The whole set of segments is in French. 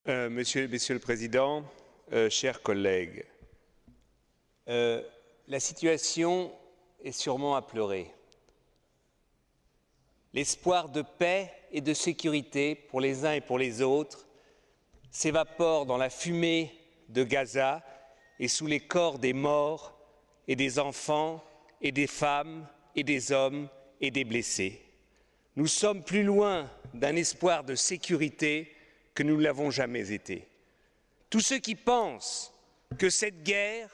Monsieur le Président, chers collègues, la situation est sûrement à pleurer. L'espoir de paix et de sécurité pour les uns et pour les autres s'évapore dans la fumée de Gaza et sous les corps des morts et des enfants et des femmes et des hommes et des blessés. Nous sommes plus loin d'un espoir de sécurité que nous ne l'avons jamais été. Tous ceux qui pensent que cette guerre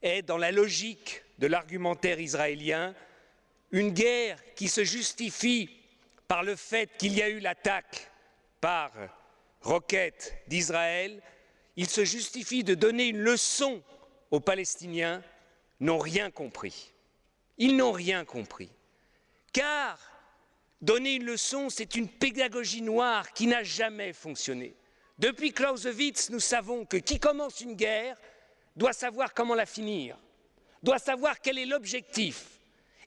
est dans la logique de l'argumentaire israélien, une guerre qui se justifie par le fait qu'il y a eu l'attaque par roquette d'Israël, il se justifie de donner une leçon aux Palestiniens, n'ont rien compris. Ils n'ont rien compris. Car donner une leçon, c'est une pédagogie noire qui n'a jamais fonctionné. Depuis Clausewitz, nous savons que qui commence une guerre doit savoir comment la finir, doit savoir quel est l'objectif.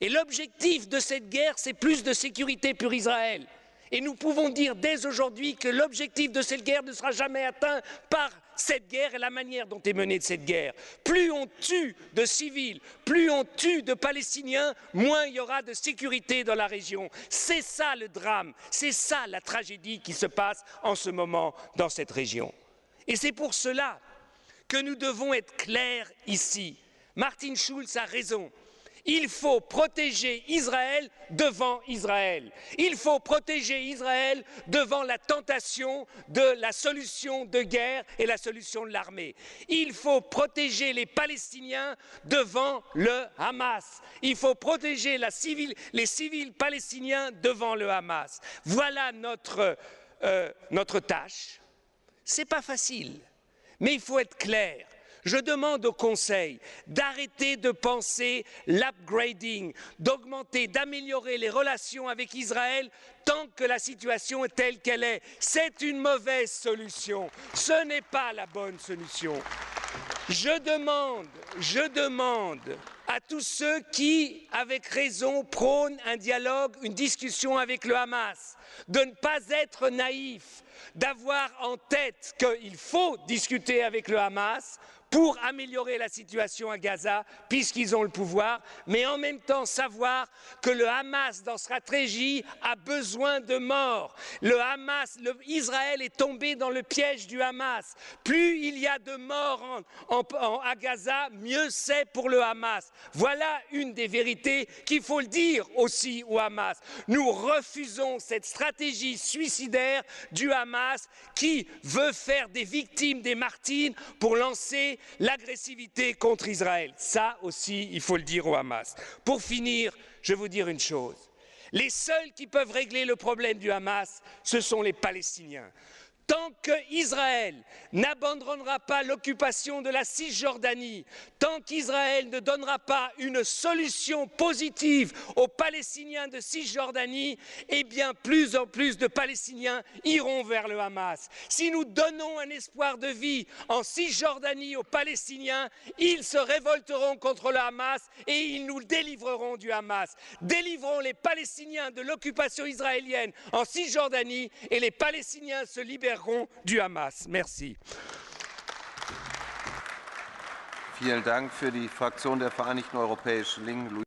Et l'objectif de cette guerre, c'est plus de sécurité pour Israël. Et nous pouvons dire dès aujourd'hui que l'objectif de cette guerre ne sera jamais atteint par cette guerre et la manière dont est menée cette guerre. Plus on tue de civils, plus on tue de Palestiniens, moins il y aura de sécurité dans la région. C'est ça le drame, c'est ça la tragédie qui se passe en ce moment dans cette région. Et c'est pour cela que nous devons être clairs ici. Martin Schulz a raison. Il faut protéger Israël devant Israël. Il faut protéger Israël devant la tentation de la solution de guerre et la solution de l'armée. Il faut protéger les Palestiniens devant le Hamas. Il faut protéger les civils palestiniens devant le Hamas. Voilà notre tâche. Ce n'est pas facile, mais il faut être clair. Je demande au Conseil d'arrêter de penser l'upgrading, d'augmenter, d'améliorer les relations avec Israël tant que la situation est telle qu'elle est. C'est une mauvaise solution. Ce n'est pas la bonne solution. Je demande à tous ceux qui, avec raison, prônent un dialogue, une discussion avec le Hamas, de ne pas être naïfs, d'avoir en tête qu'il faut discuter avec le Hamas pour améliorer la situation à Gaza, puisqu'ils ont le pouvoir, mais en même temps savoir que le Hamas, dans sa stratégie, a besoin de morts. Israël est tombé dans le piège du Hamas. Plus il y a de morts à Gaza, mieux c'est pour le Hamas. Voilà une des vérités qu'il faut le dire aussi au Hamas. Nous refusons cette stratégie suicidaire du Hamas qui veut faire des victimes, des martyrs pour lancer l'agressivité contre Israël. Ça aussi, il faut le dire au Hamas. Pour finir, je vais vous dire une chose. Les seuls qui peuvent régler le problème du Hamas, ce sont les Palestiniens. Tant qu'Israël n'abandonnera pas l'occupation de la Cisjordanie, tant qu'Israël ne donnera pas une solution positive aux Palestiniens de Cisjordanie, eh bien plus en plus de Palestiniens iront vers le Hamas. Si nous donnons un espoir de vie en Cisjordanie aux Palestiniens, ils se révolteront contre le Hamas et ils nous délivreront du Hamas. Délivrons les Palestiniens de l'occupation israélienne en Cisjordanie et les Palestiniens se libéreront du Hamas. Merci. Vielen Dank. Für die Fraktion der Vereinigten Europäischen Linken.